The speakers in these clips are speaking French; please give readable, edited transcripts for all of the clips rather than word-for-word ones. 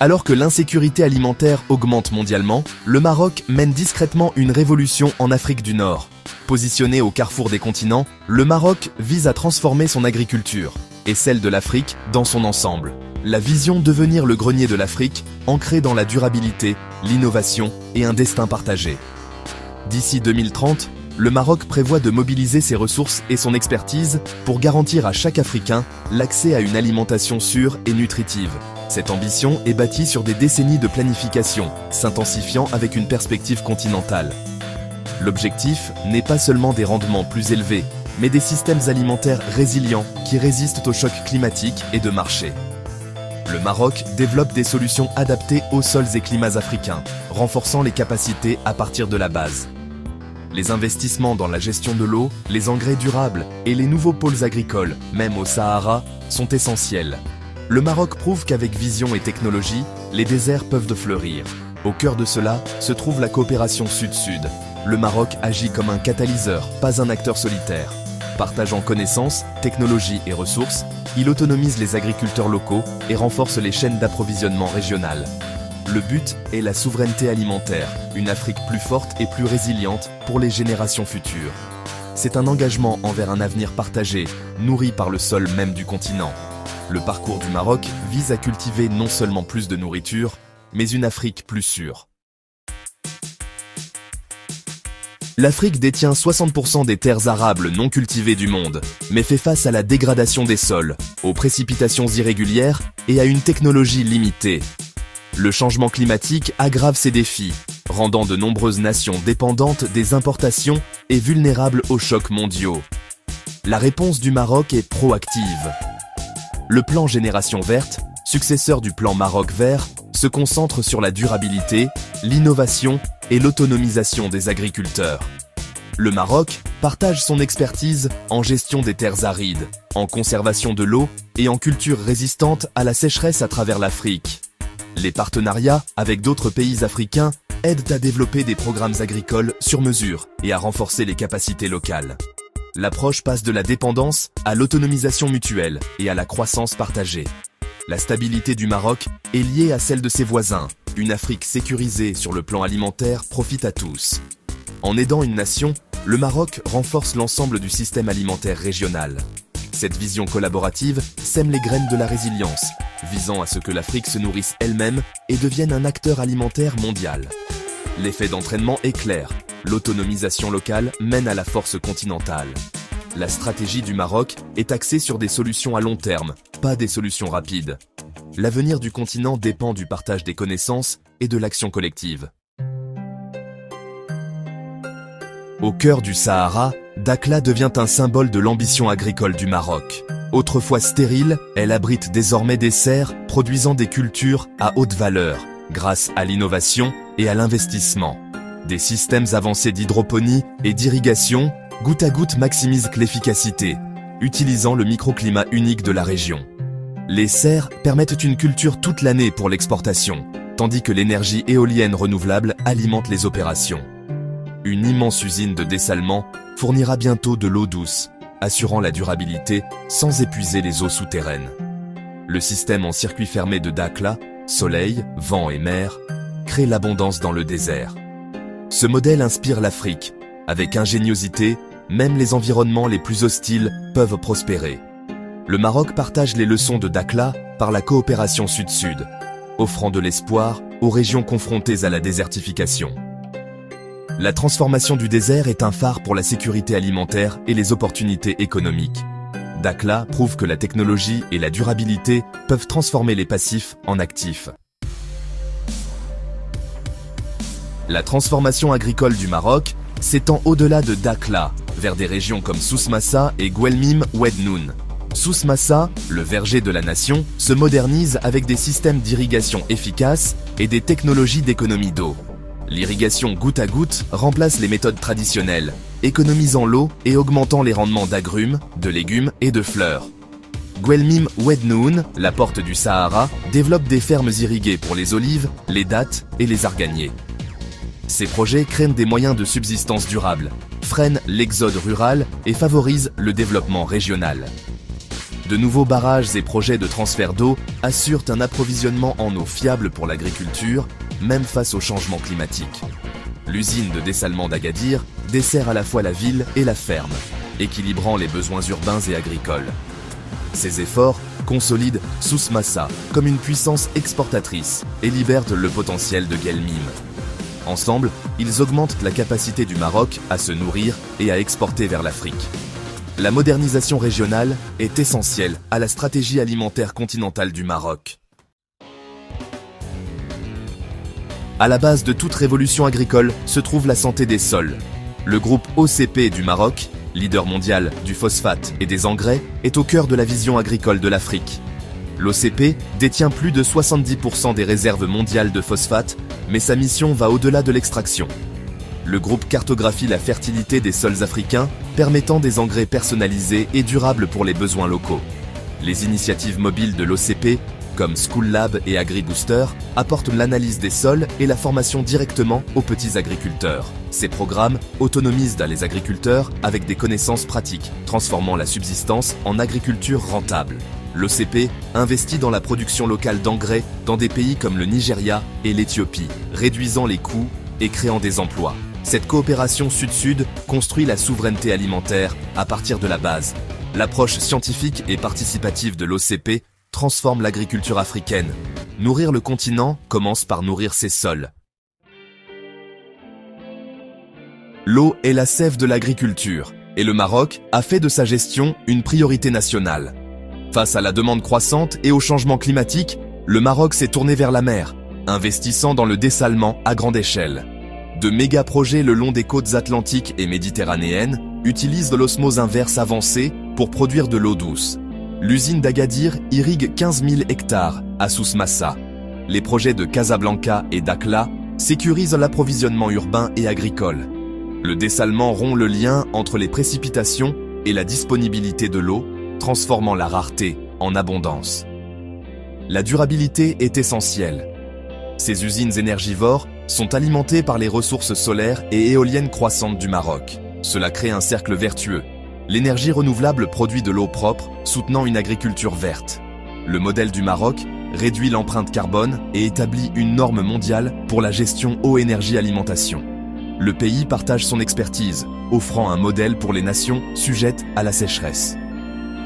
Alors que l'insécurité alimentaire augmente mondialement, le Maroc mène discrètement une révolution en Afrique du Nord. Positionné au carrefour des continents, le Maroc vise à transformer son agriculture et celle de l'Afrique dans son ensemble. La vision devenir le grenier de l'Afrique, ancrée dans la durabilité, l'innovation et un destin partagé. D'ici 2030, le Maroc prévoit de mobiliser ses ressources et son expertise pour garantir à chaque Africain l'accès à une alimentation sûre et nutritive. Cette ambition est bâtie sur des décennies de planification, s'intensifiant avec une perspective continentale. L'objectif n'est pas seulement des rendements plus élevés, mais des systèmes alimentaires résilients qui résistent aux chocs climatiques et de marché. Le Maroc développe des solutions adaptées aux sols et climats africains, renforçant les capacités à partir de la base. Les investissements dans la gestion de l'eau, les engrais durables et les nouveaux pôles agricoles, même au Sahara, sont essentiels. Le Maroc prouve qu'avec vision et technologie, les déserts peuvent fleurir. Au cœur de cela se trouve la coopération Sud-Sud. Le Maroc agit comme un catalyseur, pas un acteur solitaire. Partageant connaissances, technologies et ressources, il autonomise les agriculteurs locaux et renforce les chaînes d'approvisionnement régionales. Le but est la souveraineté alimentaire, une Afrique plus forte et plus résiliente pour les générations futures. C'est un engagement envers un avenir partagé, nourri par le sol même du continent. Le parcours du Maroc vise à cultiver non seulement plus de nourriture, mais une Afrique plus sûre. L'Afrique détient 60% des terres arables non cultivées du monde, mais fait face à la dégradation des sols, aux précipitations irrégulières et à une technologie limitée. Le changement climatique aggrave ces défis, rendant de nombreuses nations dépendantes des importations et vulnérables aux chocs mondiaux. La réponse du Maroc est proactive. Le plan Génération Verte, successeur du plan Maroc Vert, se concentre sur la durabilité, l'innovation et l'autonomisation des agriculteurs. Le Maroc partage son expertise en gestion des terres arides, en conservation de l'eau et en culture résistante à la sécheresse à travers l'Afrique. Les partenariats avec d'autres pays africains aident à développer des programmes agricoles sur mesure et à renforcer les capacités locales. L'approche passe de la dépendance à l'autonomisation mutuelle et à la croissance partagée. La stabilité du Maroc est liée à celle de ses voisins. Une Afrique sécurisée sur le plan alimentaire profite à tous. En aidant une nation, le Maroc renforce l'ensemble du système alimentaire régional. Cette vision collaborative sème les graines de la résilience, visant à ce que l'Afrique se nourrisse elle-même et devienne un acteur alimentaire mondial. L'effet d'entraînement est clair, l'autonomisation locale mène à la force continentale. La stratégie du Maroc est axée sur des solutions à long terme, pas des solutions rapides. L'avenir du continent dépend du partage des connaissances et de l'action collective. Au cœur du Sahara, Dakhla devient un symbole de l'ambition agricole du Maroc. Autrefois stérile, elle abrite désormais des serres produisant des cultures à haute valeur, grâce à l'innovation et à l'investissement. Des systèmes avancés d'hydroponie et d'irrigation, goutte à goutte maximisent l'efficacité, utilisant le microclimat unique de la région. Les serres permettent une culture toute l'année pour l'exportation, tandis que l'énergie éolienne renouvelable alimente les opérations. Une immense usine de dessalement fournira bientôt de l'eau douce, assurant la durabilité sans épuiser les eaux souterraines. Le système en circuit fermé de Dakhla, soleil, vent et mer, crée l'abondance dans le désert. Ce modèle inspire l'Afrique. Avec ingéniosité, même les environnements les plus hostiles peuvent prospérer. Le Maroc partage les leçons de Dakhla par la coopération Sud-Sud, offrant de l'espoir aux régions confrontées à la désertification. La transformation du désert est un phare pour la sécurité alimentaire et les opportunités économiques. Dakhla prouve que la technologie et la durabilité peuvent transformer les passifs en actifs. La transformation agricole du Maroc s'étend au-delà de Dakhla, vers des régions comme Souss Massa et Guelmim Oued-Noun. Souss Massa, le verger de la nation, se modernise avec des systèmes d'irrigation efficaces et des technologies d'économie d'eau. L'irrigation goutte à goutte remplace les méthodes traditionnelles, économisant l'eau et augmentant les rendements d'agrumes, de légumes et de fleurs. Guelmim Oued-Noun, la porte du Sahara, développe des fermes irriguées pour les olives, les dattes et les arganiers. Ces projets créent des moyens de subsistance durables, freinent l'exode rural et favorisent le développement régional. De nouveaux barrages et projets de transfert d'eau assurent un approvisionnement en eau fiable pour l'agriculture, même face au changement climatique. L'usine de dessalement d'Agadir dessert à la fois la ville et la ferme, équilibrant les besoins urbains et agricoles. Ces efforts consolident Souss-Massa comme une puissance exportatrice et libèrent le potentiel de Guelmim. Ensemble, ils augmentent la capacité du Maroc à se nourrir et à exporter vers l'Afrique. La modernisation régionale est essentielle à la stratégie alimentaire continentale du Maroc. À la base de toute révolution agricole se trouve la santé des sols. Le groupe OCP du Maroc, leader mondial du phosphate et des engrais, est au cœur de la vision agricole de l'Afrique. L'OCP détient plus de 70% des réserves mondiales de phosphate, mais sa mission va au-delà de l'extraction. Le groupe cartographie la fertilité des sols africains, permettant des engrais personnalisés et durables pour les besoins locaux. Les initiatives mobiles de l'OCP, comme School Lab et AgriBooster, apportent l'analyse des sols et la formation directement aux petits agriculteurs. Ces programmes autonomisent les agriculteurs avec des connaissances pratiques, transformant la subsistance en agriculture rentable. L'OCP investit dans la production locale d'engrais dans des pays comme le Nigeria et l'Éthiopie, réduisant les coûts et créant des emplois. Cette coopération sud-sud construit la souveraineté alimentaire à partir de la base. L'approche scientifique et participative de l'OCP transforme l'agriculture africaine. Nourrir le continent commence par nourrir ses sols. L'eau est la sève de l'agriculture, et le Maroc a fait de sa gestion une priorité nationale. Face à la demande croissante et au changement climatique, le Maroc s'est tourné vers la mer, investissant dans le dessalement à grande échelle. De méga-projets le long des côtes atlantiques et méditerranéennes utilisent de l'osmose inverse avancée pour produire de l'eau douce. L'usine d'Agadir irrigue 15 000 hectares à Souss-Massa. Les projets de Casablanca et Dakhla sécurisent l'approvisionnement urbain et agricole. Le dessalement rompt le lien entre les précipitations et la disponibilité de l'eau, transformant la rareté en abondance. La durabilité est essentielle. Ces usines énergivores sont alimentées par les ressources solaires et éoliennes croissantes du Maroc. Cela crée un cercle vertueux. L'énergie renouvelable produit de l'eau propre, soutenant une agriculture verte. Le modèle du Maroc réduit l'empreinte carbone et établit une norme mondiale pour la gestion eau-énergie-alimentation. Le pays partage son expertise, offrant un modèle pour les nations sujettes à la sécheresse.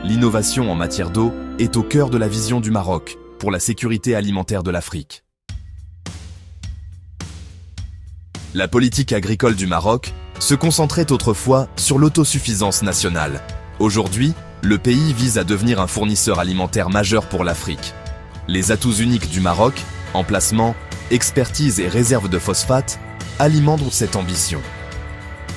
L'innovation en matière d'eau est au cœur de la vision du Maroc pour la sécurité alimentaire de l'Afrique. La politique agricole du Maroc se concentrait autrefois sur l'autosuffisance nationale. Aujourd'hui, le pays vise à devenir un fournisseur alimentaire majeur pour l'Afrique. Les atouts uniques du Maroc, emplacement, expertise et réserve de phosphate, alimentent cette ambition.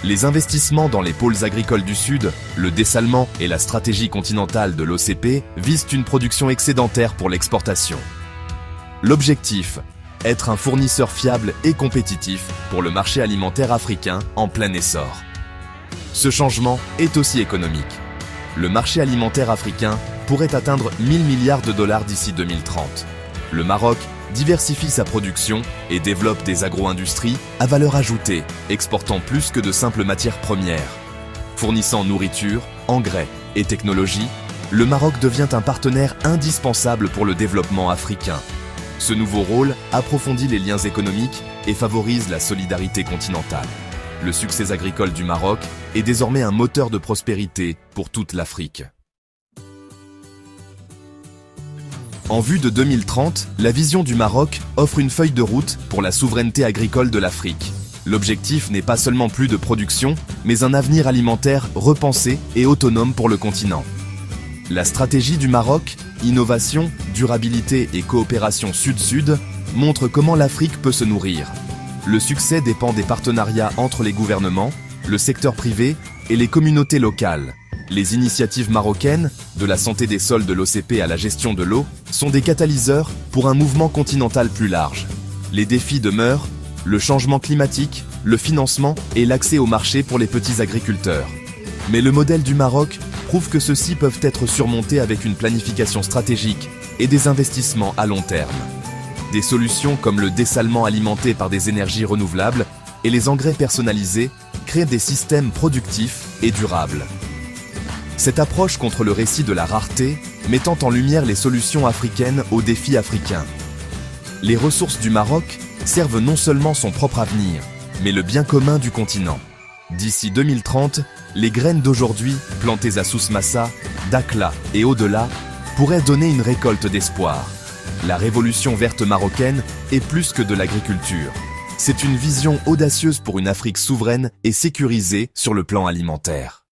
Les investissements dans les pôles agricoles du Sud, le dessalement et la stratégie continentale de l'OCP visent une production excédentaire pour l'exportation. L'objectif, être un fournisseur fiable et compétitif pour le marché alimentaire africain en plein essor. Ce changement est aussi économique. Le marché alimentaire africain pourrait atteindre 1 000 milliards de dollars d'ici 2030. Le Maroc diversifie sa production et développe des agro-industries à valeur ajoutée, exportant plus que de simples matières premières. Fournissant nourriture, engrais et technologies, le Maroc devient un partenaire indispensable pour le développement africain. Ce nouveau rôle approfondit les liens économiques et favorise la solidarité continentale. Le succès agricole du Maroc est désormais un moteur de prospérité pour toute l'Afrique. En vue de 2030, la vision du Maroc offre une feuille de route pour la souveraineté agricole de l'Afrique. L'objectif n'est pas seulement plus de production, mais un avenir alimentaire repensé et autonome pour le continent. La stratégie du Maroc, innovation, durabilité et coopération sud-sud, montre comment l'Afrique peut se nourrir. Le succès dépend des partenariats entre les gouvernements, le secteur privé et les communautés locales. Les initiatives marocaines, de la santé des sols de l'OCP à la gestion de l'eau, sont des catalyseurs pour un mouvement continental plus large. Les défis demeurent, le changement climatique, le financement et l'accès au marché pour les petits agriculteurs. Mais le modèle du Maroc prouve que ceux-ci peuvent être surmontés avec une planification stratégique et des investissements à long terme. Des solutions comme le dessalement alimenté par des énergies renouvelables et les engrais personnalisés créent des systèmes productifs et durables. Cette approche contre le récit de la rareté, mettant en lumière les solutions africaines aux défis africains. Les ressources du Maroc servent non seulement son propre avenir, mais le bien commun du continent. D'ici 2030, les graines d'aujourd'hui, plantées à Souss-Massa, Dakhla et au-delà, pourraient donner une récolte d'espoir. La révolution verte marocaine est plus que de l'agriculture. C'est une vision audacieuse pour une Afrique souveraine et sécurisée sur le plan alimentaire.